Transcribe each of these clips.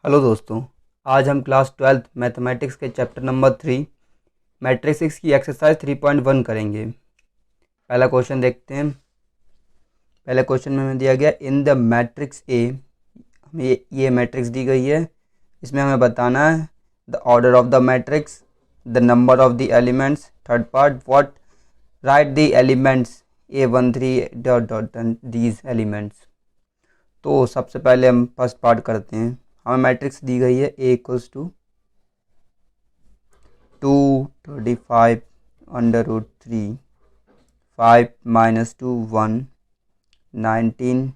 Hello दोस्तों, आज हम क्लास 12th मैथमेटिक्स के चैप्टर नंबर 3 मैट्रिक्स की एक्सरसाइज 3.1 करेंगे। पहला क्वेश्चन देखते हैं। पहले क्वेश्चन में हमें दिया गया इन द मैट्रिक्स ए, हमें ये मैट्रिक्स दी गई है। इसमें हमें बताना है the order of the matrix, the number of the elements. Third part, what right the elements A13 dot dot these elements. तो सबसे पहले हम फर्स्ट पार्ट करते हैं। हमें मैट्रिक्स दी गई है A equals to 235 under root 3, 5 minus 2 1, 19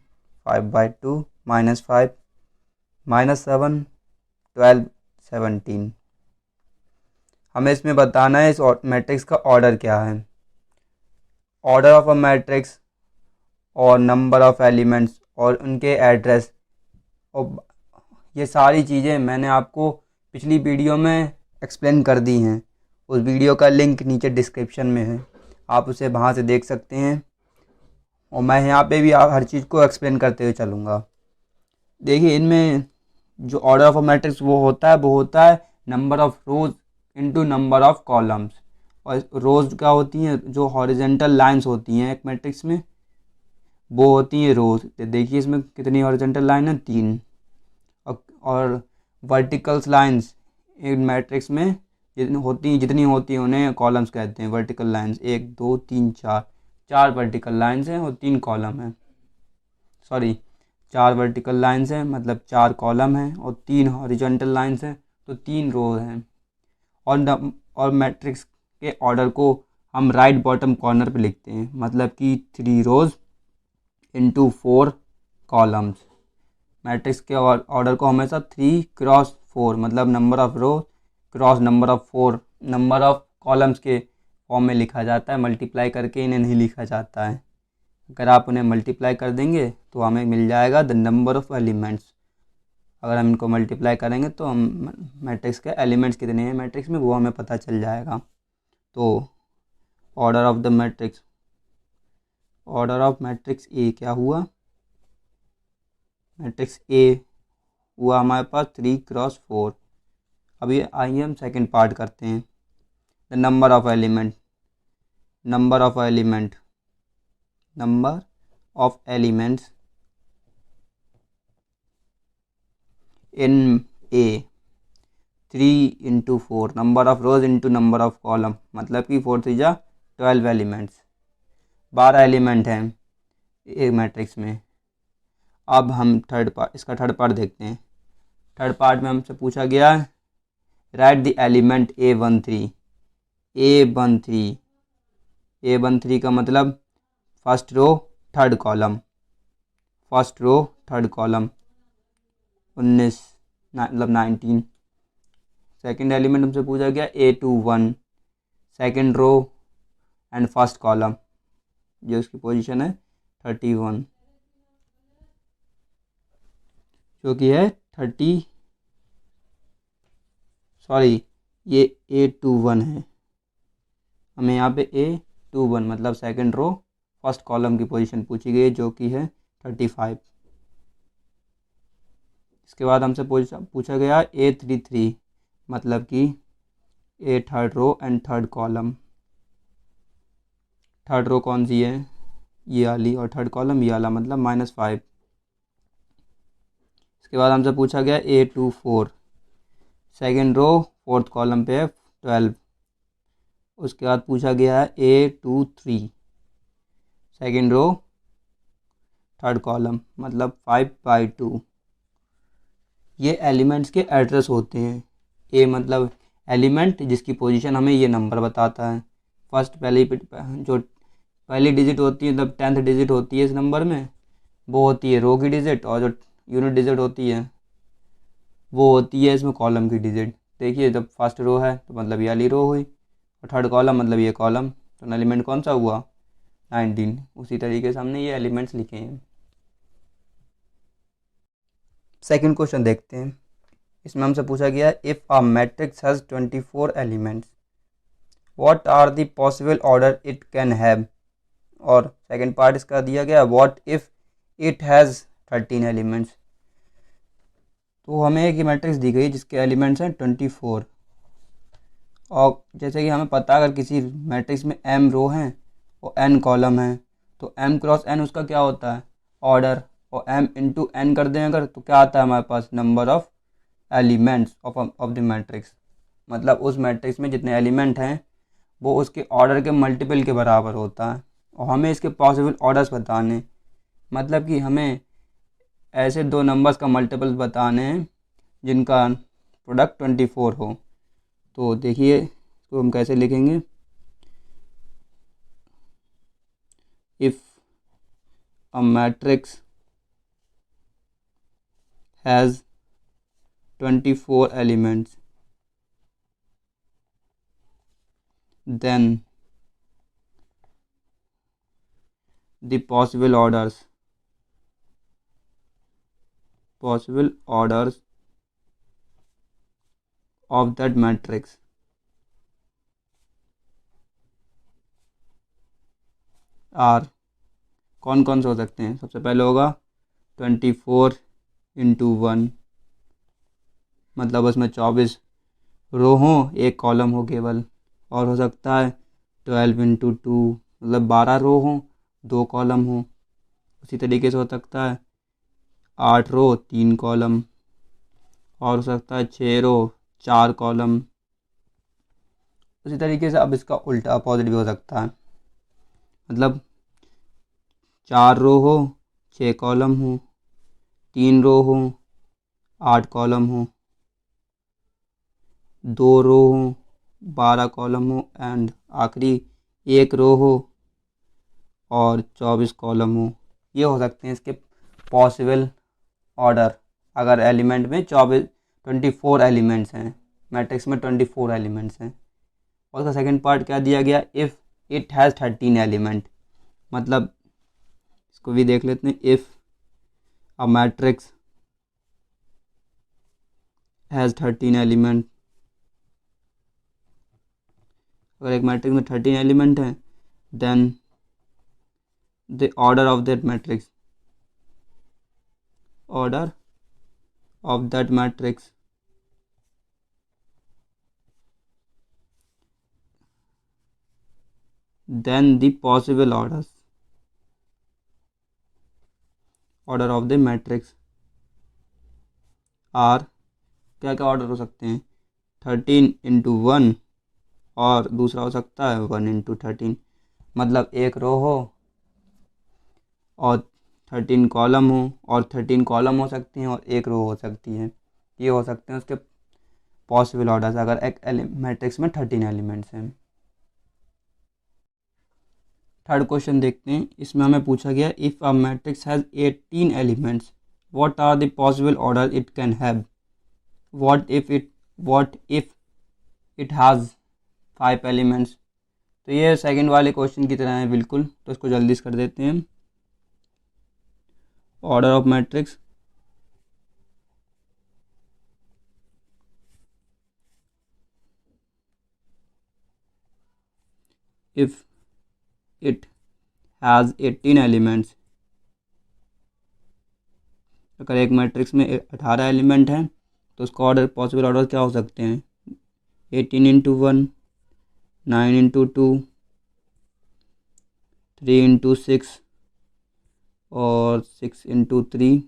5/2 minus 5 minus 7 12 17। हमें इसमें बताना है इस मैट्रिक्स का ऑर्डर क्या है। ऑर्डर ऑफ अ मैट्रिक्स और नंबर ऑफ एलिमेंट्स और उनके एड्रेस, और ये सारी चीज़ें मैंने आपको पिछली वीडियो में एक्सप्लेन कर दी हैं। उस वीडियो का लिंक नीचे डिस्क्रिप्शन में है, आप उसे वहाँ से देख सकते हैं। और मैं यहाँ पे भी हर चीज़ को एक्सप्लेन करते हुए चलूँगा। देखिए, इनमें जो ऑर्डर ऑफ अ मैट्रिक्स वो होता है number of rose into number of columns. और रोज क्या होती हैं, जो हॉरिजेंटल लाइंस होती हैं एक मैट्रिक्स में, वो होती हैं रोज। तो देखिए इसमें कितनी हॉरिजेंटल लाइन है, 3। और वर्टिकल्स लाइंस एक मैट्रिक्स में जितनी होती हैं उन्हें कॉलम्स कहते हैं। वर्टिकल लाइंस 1 2 3 4, 4 वर्टिकल लाइंस हैं और 3 कॉलम हैं। सॉरी, 4 वर्टिकल लाइंस हैं मतलब 4 कॉलम हैं, और 3 हॉरिजॉन्टल लाइंस हैं तो 3 रो हैं। और मैट्रिक्स के ऑर्डर को हम राइट बॉटम कॉर्नर पे लिखते हैं, मतलब कि 3 रोज इंटू 4 कॉलम्स। मैट्रिक्स के ऑर्डर को हमेशा 3x4 मतलब number of row cross number of 4 number of columns के फॉर्म में लिखा जाता है। मल्टीप्लाई करके इन्हें नहीं लिखा जाता है। अगर आप उन्हें मल्टीप्लाई कर देंगे तो हमें मिल जाएगा द नंबर ऑफ एलिमेंट्स। अगर हम इनको मल्टीप्लाई करेंगे तो हम मैट्रिक्स के एलिमेंट्स कितने हैं मैट्रिक्स में वो हमें पता चल जाएगा। तो ऑर्डर ऑफ मैट्रिक्स ए क्या हुआ, मैट्रिक्स ए हुआ हमारे पास 3x4। अभी आइए हम सेकंड पार्ट करते हैं। The number of element in A 3 into 4, number of rose into number of column, मतलब कि 4 3 जा 12 एलिमेंट्स, 12 एलिमेंट हैं एक मैट्रिक्स में। अब हम इसका थर्ड पार्ट देखते हैं। थर्ड पार्ट में हमसे पूछा गया है राइट द एलिमेंट A13 का मतलब फर्स्ट रो थर्ड कॉलम 19 मतलब 19। सेकंड एलिमेंट हमसे पूछा गया A21 second row and first column, जो उसकी पोजीशन है 31, जो कि है 30, सॉरी ये A21 है। हमें यहाँ पे A21 मतलब सेकंड रो फर्स्ट कॉलम की पोजीशन पूछी गई है, जो कि है 35। इसके बाद हमसे पूछा गया A33 मतलब कि a third row and third column. Third row कौन सी है, ये वाली, और थर्ड कॉलम ये वाला, मतलब -5। इसके बाद हमसे पूछा गया A24 second row fourth column पे है 12। उसके बाद पूछा गया है A23 second row third column, मतलब 5/2। ये एलिमेंट्स के एड्रेस होते हैं। ए मतलब एलिमेंट जिसकी पोजीशन हमें ये नंबर बताता है। फर्स्ट जो पहली डिजिट होती है, मतलब 10th डिजिट होती है इस नंबर में, वो होती है रो की डिजिट, और जो यूनिट डिजिट होती है वो होती है इसमें कॉलम की डिजिट। देखिए, जब फर्स्ट रो है तो मतलब ये वाली रो हुई, और थर्ड कॉलम मतलब ये कॉलम, तो एलिमेंट कौन सा हुआ, 19। उसी तरीके से हमने ये एलिमेंट्स लिखे हैं। सेकंड क्वेश्चन देखते हैं। इसमें हमसे पूछा गया if a matrix has 24 elements what are the possible order it can have. और सेकंड पार्ट इसका दिया गया what if it has 13 elements. तो हमें एक ये मैट्रिक्स दी गई जिसके एलिमेंट्स हैं 24, और जैसे कि हमें पता है अगर किसी मैट्रिक्स में m रो हैं और n कॉलम हैं तो m क्रॉस n उसका क्या होता है, ऑर्डर, और m इंटू n कर दें अगर तो क्या आता है हमारे पास, number of elements of the matrix. मतलब उस मैट्रिक्स में जितने एलिमेंट हैं वो उसके ऑर्डर के मल्टीपल के बराबर होता है, और हमें इसके पॉसिबल ऑर्डर्स बताने, मतलब कि हमें ऐसे दो नंबर्स का मल्टीपल बताने हैं जिनका प्रोडक्ट 24 हो। तो देखिए इसको हम कैसे लिखेंगे, if a matrix has 24 elements then the possible orders of that matrix are, कौन कौन से हो सकते हैं। सबसे पहले होगा 24 इंटू 1, मतलब उसमें 24 रो हों, एक कॉलम हो केवल। और हो सकता है 12 इंटू 2, मतलब 12 रो हों, 2 कॉलम हों। उसी तरीके से हो सकता है 8 रो 3 कॉलम, और हो सकता है 6 रो 4 कॉलम। उसी तरीके से अब इसका उल्टा अपोजिट भी हो सकता है, मतलब 4 रो हो 6 कॉलम हो, 3 रो हो 8 कॉलम हो, 2 रो हो 12 कॉलम हो, एंड आखिरी 1 रो हो और 24 कॉलम हो। ये हो सकते हैं इसके पॉसिबल ऑर्डर, अगर एलिमेंट में 24 एलिमेंट्स हैं, मैट्रिक्स में 24 एलिमेंट्स हैं। और उसका सेकंड पार्ट क्या दिया गया, इफ़ इट हैज़ 13 एलिमेंट, मतलब इसको भी देख लेते हैं, if a matrix has 13 element, अगर एक मैट्रिक्स में 13 एलिमेंट हैं then the order of that matrix then the possible order of the matrix are, क्या क्या ऑर्डर हो सकते हैं, 13 इंटू 1, और दूसरा हो सकता है 1 इंटू 13, मतलब एक रो हो और 13 कॉलम हो, और 13 कॉलम हो सकती हैं और एक रो हो सकती है। ये हो सकते हैं उसके पॉसिबल ऑर्डर्स अगर एक मैट्रिक्स में 13 एलिमेंट्स हैं। थर्ड क्वेश्चन देखते हैं, इसमें हमें पूछा गया if a matrix has 18 elements what are the possible order it can have, what if it has 5 elements. तो ये सेकंड वाले क्वेश्चन की तरह है बिल्कुल, तो इसको जल्दी से कर देते हैं। Order of matrix, if it has 18 elements, अगर एक मैट्रिक्स में 18 एलिमेंट हैं तो उसका ऑर्डर, पॉसिबल ऑर्डर क्या हो सकते हैं, 18 इंटू 1, 9 इंटू 2, 3 इंटू 6, और 6 इंटू 3,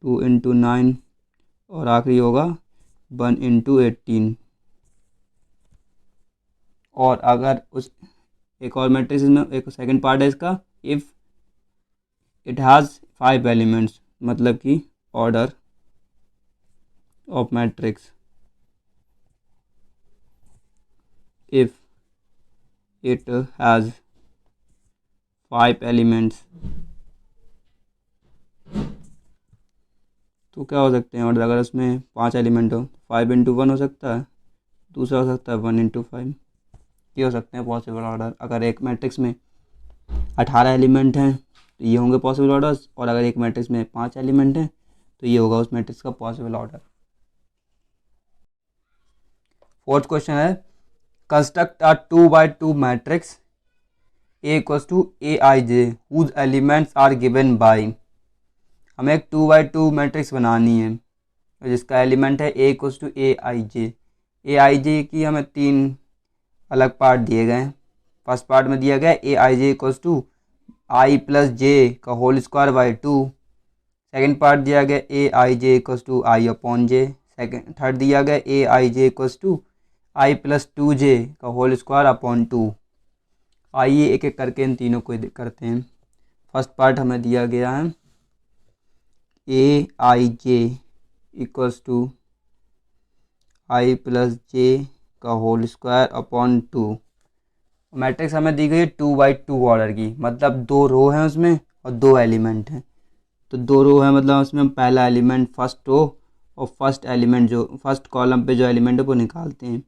2 इंटू 9, और आखिरी होगा 1 इंटू 18। और अगर उस एक और मैट्रिक्स में एक सेकंड पार्ट है इसका, इफ़ इट हैज़ 5 एलिमेंट्स, मतलब कि order of matrix, if it has 5 elements, तो क्या हो सकते हैं ऑर्डर, अगर उसमें 5 एलिमेंट हो, 5 इंटू 1 हो सकता है, दूसरा हो सकता है 1 इंटू 5। ये हो सकते हैं पॉसिबल ऑर्डर। अगर एक मैट्रिक्स में 18 एलिमेंट हैं तो ये होंगे पॉसिबल ऑर्डर्स, और अगर एक मैट्रिक्स में 5 एलिमेंट हैं तो ये होगा उस मैट्रिक्स का पॉसिबल ऑर्डर। फोर्थ क्वेश्चन है, construct a 2x2 matrix A equals to Aij whose elements are given by, हमें एक 2x2 मैट्रिक्स बनानी है जिसका एलिमेंट है ए इक्वल्स टू ए आई जे। ए आई जे की हमें 3 अलग पार्ट दिए गए हैं। फर्स्ट पार्ट में दिया गया है a I J equals to i plus जे का whole square by 2। Second part दिया गया a I J equals to I upon j. Third दिया गया a I J equals to i plus 2 j का होल स्क्वायर अपॉन 2। आइए एक एक करके इन तीनों को करते हैं। फर्स्ट पार्ट हमें दिया गया है a I J equals to i plus जे का होल स्क्वायर अपॉन 2। मैट्रिक्स हमें दी गई है 2x2 ऑर्डर की, मतलब 2 रो हैं उसमें और 2 एलिमेंट हैं। तो 2 रो है मतलब उसमें हम पहला एलिमेंट फर्स्ट रो और फर्स्ट एलिमेंट जो फर्स्ट कॉलम पे जो एलिमेंट है वो निकालते हैं।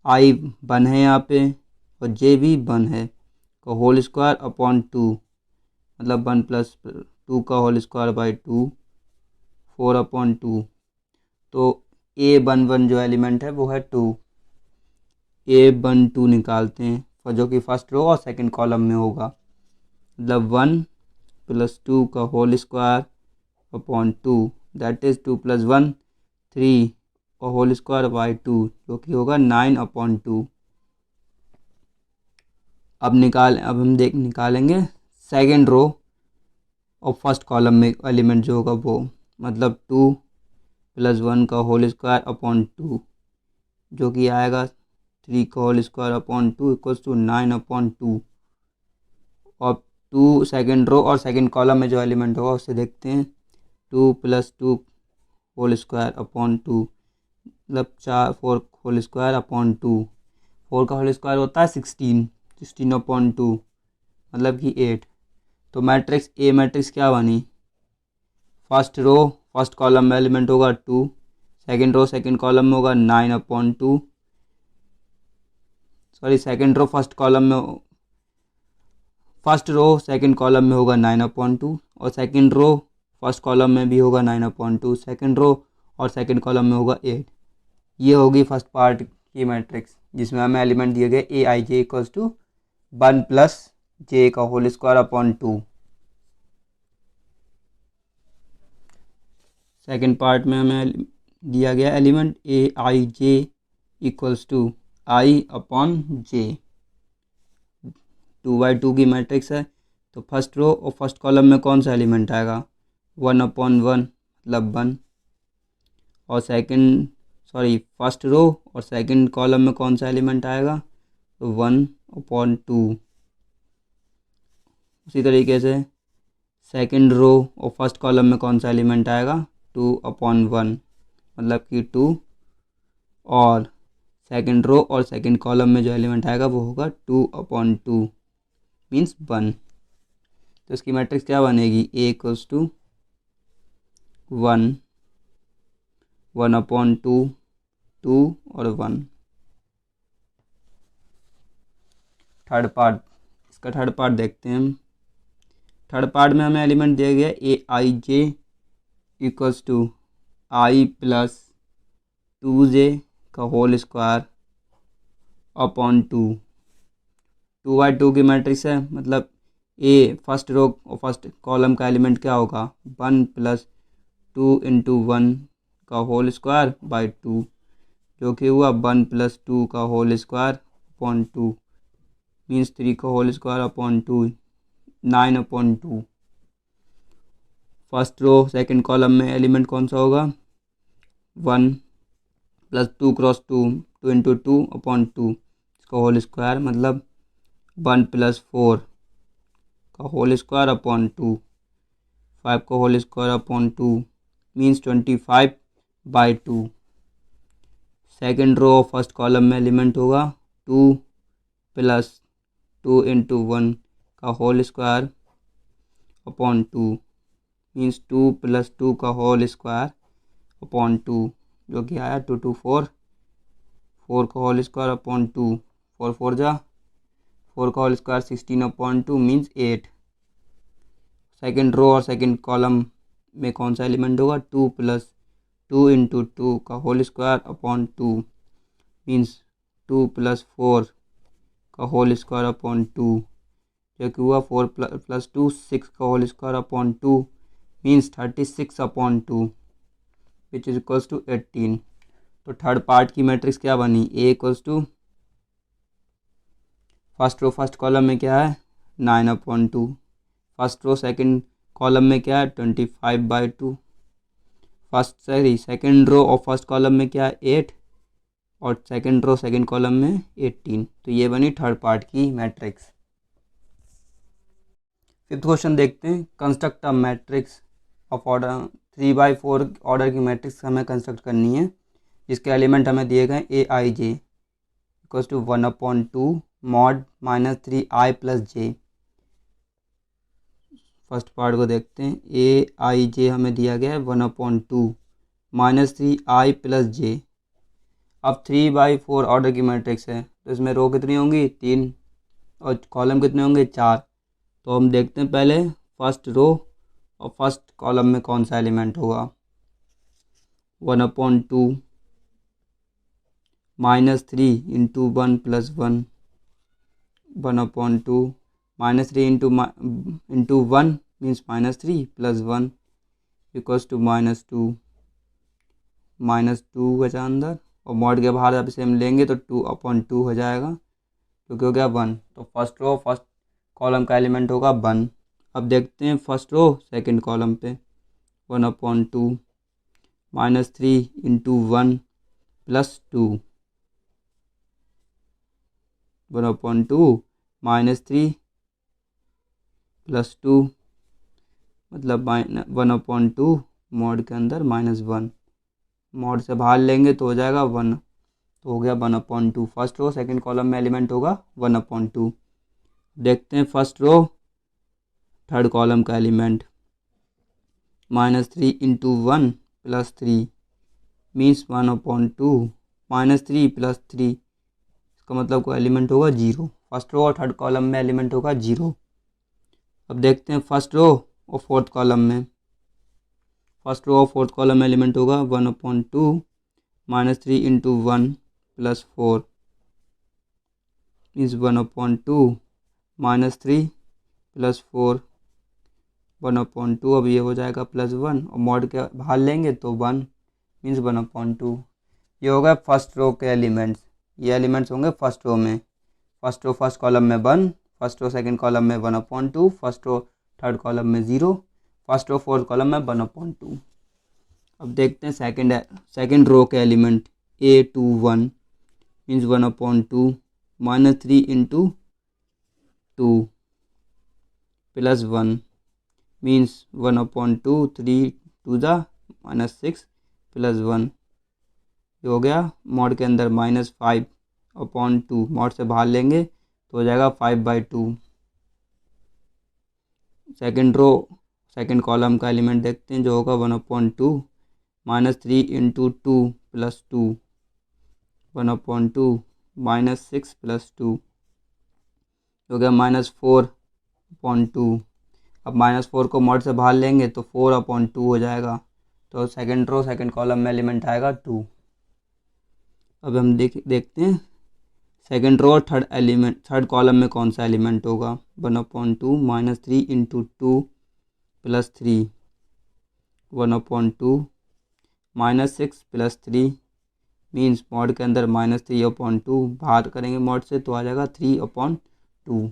आई 1 है यहाँ पे और जे भी 1 है का होल स्क्वायर अपॉन 2, मतलब 1 प्लस 2 का होल स्क्वायर बाई 2, 4 अपॉन 2। तो A11 जो एलिमेंट है वो है 2। A12 निकालते हैं और जो कि फर्स्ट रो और सेकंड कॉलम में होगा, मतलब 1 प्लस 2 का whole square upon 2, that is 2 plus 1 3 और होल स्क्वायर बाई 2 जो कि होगा 9 अपॉन 2। अब हम निकालेंगे सेकंड रो और फर्स्ट कॉलम में एलिमेंट जो होगा वो, मतलब 2 प्लस 1 का होल स्क्वायर अपॉन 2 जो कि आएगा 3 का whole square upon 2 equals to 9 upon 2। और 2 सेकंड रो और सेकंड कॉलम में जो एलिमेंट होगा उससे देखते हैं। 2 प्लस 2 होल स्क्वायर अपॉन 2, मतलब 4 होल स्क्वायर अपॉन 2। 4 का होल स्क्वायर होता है 16 अपॉन 2, मतलब कि 8। तो मैट्रिक्स ए मैट्रिक्स क्या बनी, फर्स्ट रो फर्स्ट कॉलम में एलिमेंट होगा 2, सेकंड रो सेकंड कॉलम में होगा 9 upon 2, sorry second row first row second column में होगा 9 अपॉन 2 और सेकंड रो फर्स्ट कॉलम में भी होगा 9 अपॉन 2, सेकंड रो और सेकंड कॉलम में होगा 8। ये होगी फर्स्ट पार्ट की मैट्रिक्स जिसमें हमें एलिमेंट दिए गए ए आई जे इक्वल्स टू 1 प्लस जे का whole square upon 2। Second part में हमें दिया गया element A I J equals to I upon J. 2x2 की मैट्रिक्स है तो फर्स्ट रो और फर्स्ट कॉलम में कौन सा एलिमेंट आएगा, 1 अपॉन 1 मतलब 1। और फर्स्ट रो और सेकंड कॉलम में कौन सा एलिमेंट आएगा, तो 1 अपॉन 2। उसी तरीके से सेकंड रो और फर्स्ट कॉलम में कौन सा एलिमेंट आएगा, 2 अपॉन 1 मतलब कि 2। और सेकंड रो और सेकंड कॉलम में जो एलिमेंट आएगा वो होगा 2 अपॉन 2 मीन्स 1। तो इसकी मैट्रिक्स क्या बनेगी, ए इक्वल्स टू 1 1 अपॉन 2 2 और 1। थर्ड पार्ट, इसका थर्ड पार्ट देखते हैं हम। थर्ड पार्ट में हमें एलिमेंट दिया गया a I J equals to i plus 2 j का होल स्क्वायर अपॉन 2। 2x2 की मैट्रिक्स है, मतलब ए फर्स्ट रो और फर्स्ट कॉलम का एलिमेंट क्या होगा, 1 प्लस 2 इंटू 1 का होल स्क्वायर बाई 2 जो कि हुआ 1 प्लस 2 का होल स्क्वायर अपॉन 2 मीन्स 3 का whole square upon 2, 9 upon 2। First row second column में एलिमेंट कौन सा होगा, 1 प्लस 2 क्रॉस 2 2 इंटू 2 अपॉन 2 इसका होल स्क्वायर, मतलब 1 प्लस 4 का होल स्क्वायर अपॉन 2, 5 का whole square upon 2 means 25 by 2। Second row first column में एलिमेंट होगा 2 प्लस 2 इंटू 1 का whole square upon 2 means 2 plus 2 का होल स्क्वायर अपॉन 2 जो कि आया 2 2 4 4 का होल स्क्वायर अपॉन 2 4 4 जा 4 का whole square 16 upon 2 means 8। Second row और सेकेंड कॉलम में कौन सा एलिमेंट होगा, 2 प्लस 2 इंटू 2 का whole square upon 2 means 2 plus 4 का होल स्क्वायर अपॉन 2 जो कि हुआ 4 प्लस 2 6 का whole square upon 2 means 36/2 which is equals to 18। तो थर्ड पार्ट की मैट्रिक्स क्या बनी, a equals to first row first column में क्या है 9/2, फर्स्ट रो सेकंड कॉलम में क्या है 25/2, सेकंड रो और फर्स्ट कॉलम में क्या है 8 और सेकंड रो सेकंड कॉलम में 18। तो ये बनी थर्ड पार्ट की मैट्रिक्स। फिफ्थ क्वेश्चन देखते हैं, construct a matrix of order 3/4 order की मैट्रिक्स हमें कंस्ट्रक्ट करनी है जिसके एलिमेंट हमें दिए गए ए आई जे equals to 1/2 mod -3i + j। First part को देखते हैं, ए आई जे हमें दिया गया है 1/2 -3i + j। अब 3/4 ऑर्डर की मैट्रिक्स है तो इसमें रो कितनी होंगी 3 और कॉलम कितने होंगे 4। तो हम देखते हैं पहले फर्स्ट रो और फर्स्ट कॉलम में कौन सा एलिमेंट होगा। 1/2 -3 × 1 + 1 1/2 -3 × 1 मीन्स -3 + 1 इक्वल्स टू -2 -2 बचा अंदर और मॉड के बाहर जब इसे हम लेंगे तो 2/2 हो जाएगा क्योंकि हो गया 1। तो फर्स्ट रो फर्स्ट कॉलम का एलिमेंट होगा 1। अब देखते हैं फर्स्ट रो सेकंड कॉलम पे 1/2 -3 × 1 + 2 1/2 -3 + 2 मतलब 1/2 मॉड के अंदर -1 मॉड से बाहर लेंगे तो हो जाएगा 1। तो हो गया 1/2। फर्स्ट रो सेकंड कॉलम में एलिमेंट होगा 1/2। देखते हैं फर्स्ट रो थर्ड कॉलम का एलिमेंट -3 × 1 + 3 मीन्स 1/2 -3 + 3 इसका मतलब कोई एलिमेंट होगा 0। फर्स्ट रो और थर्ड कॉलम में एलिमेंट होगा 0। अब देखते हैं फर्स्ट रो और फोर्थ कॉलम में, फर्स्ट रो और फोर्थ कॉलम में एलिमेंट होगा 1/2 -3 × 1 + 4 मीन्स 1/2 -3 + 4 1/2। अब ये हो जाएगा +1 और मॉड के बाहर लेंगे तो 1 मीन्स 1/2। ये होगा फर्स्ट रो के एलिमेंट्स। ये एलिमेंट्स होंगे फर्स्ट रो में, फर्स्ट रो फर्स्ट कॉलम में 1, फर्स्ट रो सेकंड कॉलम में 1/2, फर्स्ट रो थर्ड कॉलम में 0, फर्स्ट रो फोर्थ कॉलम में 1/2। अब देखते हैं सेकंड रो के एलिमेंट A21 मीन्स 1/2 -3 × 2 + 1 मीन्स 1/2 3 2 -6 + 1। ये हो गया मॉड के अंदर -5/2 मॉड से बाहर लेंगे तो हो जाएगा 5/2। सेकंड रो सेकंड कॉलम का एलिमेंट देखते हैं जो होगा 1/2 -3 × 2 + 2 1/2 -6 + 2 हो गया -4/2। अब -4 को मॉड से बाहर लेंगे तो 4/2 हो जाएगा। तो सेकंड रो सेकंड कॉलम में एलिमेंट आएगा 2। अब हम देखते हैं सेकंड रो और थर्ड कॉलम में कौन सा एलिमेंट होगा। 1/2 -3 × 2 + 3 1/2 -6 + 3 मीन्स मॉड के अंदर -3/2 बाहर करेंगे मॉड से तो आ जाएगा 3/2।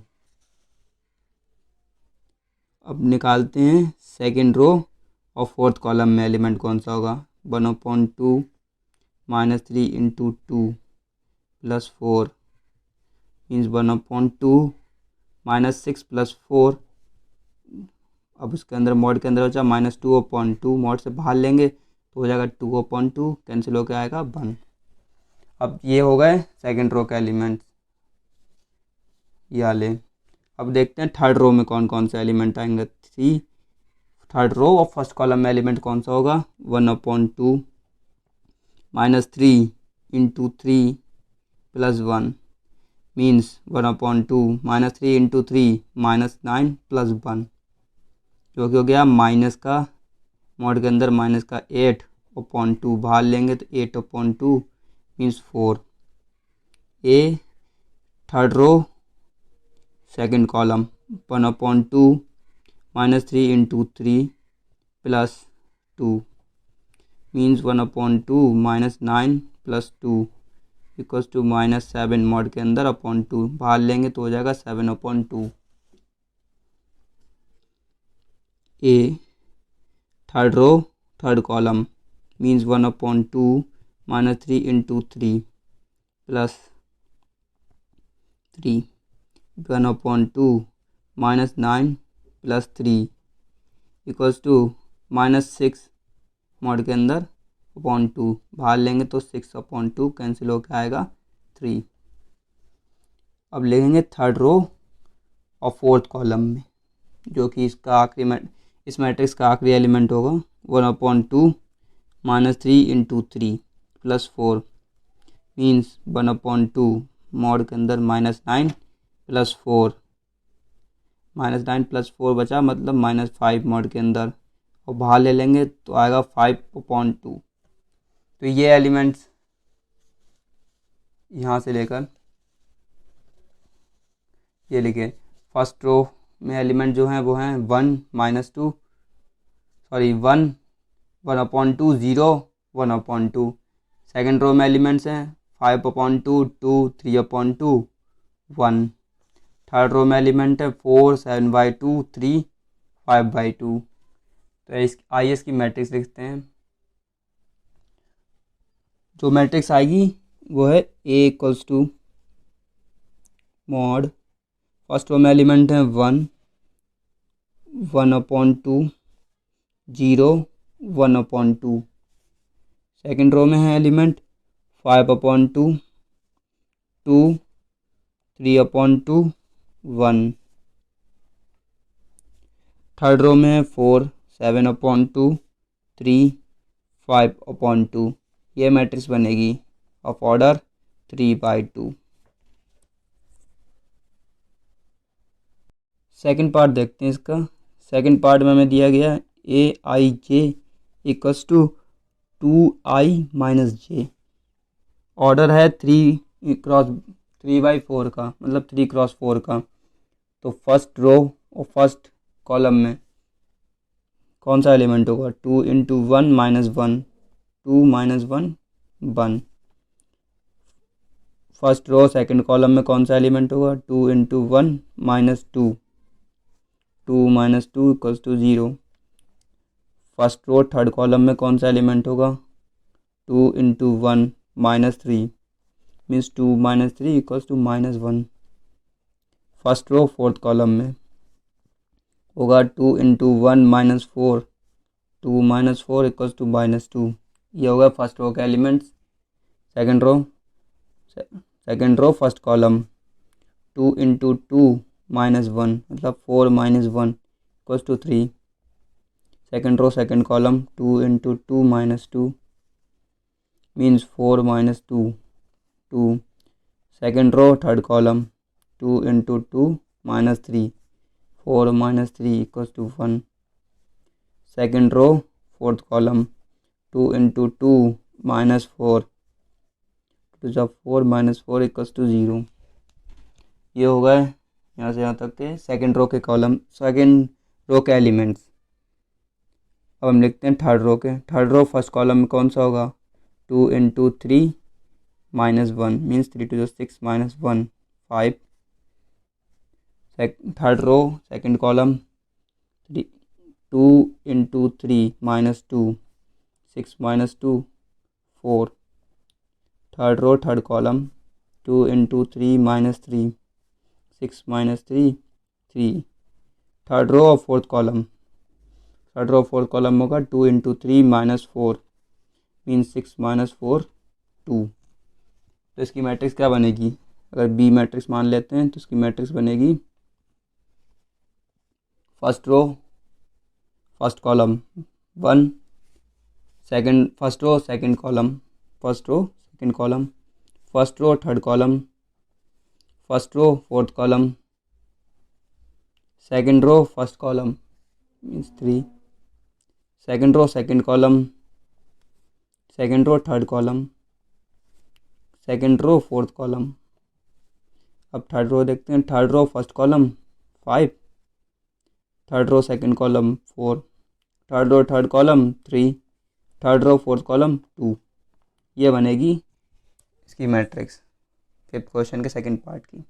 अब निकालते हैं सेकंड रो और फोर्थ कॉलम में एलिमेंट कौन सा होगा। 1/2 -3 × 2 + 4 मीन्स 1/2 -6 + 4। अब उसके अंदर मॉड के अंदर बचा -2/2 मॉड से बाहर लेंगे तो हो जाएगा 2/2 कैंसिल होकर आएगा 1। अब ये हो गए सेकंड रो के एलिमेंट्स ये वाले। अब देखते हैं थर्ड रो में कौन कौन से एलिमेंट आएंगे। थर्ड रो और फर्स्ट कॉलम में एलिमेंट कौन सा होगा। 1/2 -3 × 3 + 1 मीन्स 1/2 -3 × 3 -9 + 1 जो कि हो गया माइनस का मॉड के अंदर -8/2 बाहर लेंगे तो 8/2 means 4। A third row second column 1/2 -3 × 3 plus 2 means 1/2 minus 9 plus 2 equals to -7 mod के अंदर अपॉन 2 बाहर लेंगे तो हो जाएगा 7/2। A third row third column means 1/2 minus 3 into 3 plus 3 1/2 minus 9 plus 3 equals to -6 mod के अंदर अपॉन 2 बाहर लेंगे तो 6/2 कैंसिल होकर आएगा 3। अब लिखेंगे थर्ड रो और फोर्थ कॉलम में जो कि इसका आखिरी इस मैट्रिक्स का आखिरी एलिमेंट होगा 1/2 minus 3 into 3 plus 4 means 1/2 mod के अंदर -9 प्लस 4 -9 प्लस 4 बचा मतलब -5 मॉड के अंदर और बाहर ले लेंगे तो आएगा 5/2। तो ये एलिमेंट्स यहाँ से लेकर ये लिखे फर्स्ट रो में एलिमेंट जो हैं वो हैं 1 -2 सॉरी 1 1/2 0 1/2। सेकेंड रो में एलिमेंट्स हैं 5/2 2 3/2 1। थर्ड रो में एलिमेंट है 4 7/2 3 5/2। तो आइए इसकी मैट्रिक्स लिखते हैं। जो मैट्रिक्स आएगी वो है A equals to mod first row में एलिमेंट है 1 1/2 0 1/2। सेकेंड रो में है एलिमेंट 5/2 2 3/2 1। थर्ड रो में है 4 7/2 3 5/2। ये मैट्रिक्स बनेगी ऑफ ऑर्डर 3/2। सेकंड पार्ट देखते हैं इसका। सेकंड पार्ट में हमें दिया गया AIJ equals to 2I minus J. Order है 3/4 का मतलब 3x4 का। तो फर्स्ट रो और फर्स्ट कॉलम में कौन सा एलिमेंट होगा 2 into 1 minus 1 2 minus 1 1। First row second column में कौन सा एलिमेंट होगा 2 into 1 minus 2 2 minus 2 equals to 0। First row third column में कौन सा एलिमेंट होगा 2 into 1 minus 3 means 2 minus 3 equals to -1। First row fourth column में होगा 2 into 1 minus 4 2 minus 4 equals to -2। ये होगा फर्स्ट रो का elements. Second row first column 2 into 2 minus 1 मतलब 4 minus 1 equals to 3। Second row second column 2 into 2 minus 2 means 4 minus 2 2। Second row third column 2 into 2 minus 3 4 minus 3 equals to 1। Second row fourth column 2 into 2 minus 4 two जब 4 minus 4 equals to 0। ये हो गए यहाँ से यहाँ तक के सेकेंड रो के कॉलम सेकेंड रो के एलिमेंट्स। अब हम लिखते हैं थर्ड रो के। थर्ड रो फर्स्ट कॉलम में कौन सा होगा 2 into 3 minus 1 means 3 two 6 minus 1 5। Third row second column 2 into 3 minus 2 6 minus 2 4। Third row third column 2 into 3 minus 3 6 minus 3 3। Third row और फोर्थ कॉलम होगा 2 इंटू 3 माइनस 4 मीन्स 6 माइनस 4 2। तो इसकी matrix क्या बनेगी अगर बी मैट्रिक्स मान लेते हैं तो इसकी मैट्रिक्स बनेगी first row first column 1 second first row second column first row second column first row third column first row fourth column second row first column means 3। Second row second column second row third column second row fourth column. अब third row देखते हैं। Third row first column 5 third row second column 4 third row third column 3, third row fourth column 2। ये बनेगी इसकी matrix fifth question के second part की।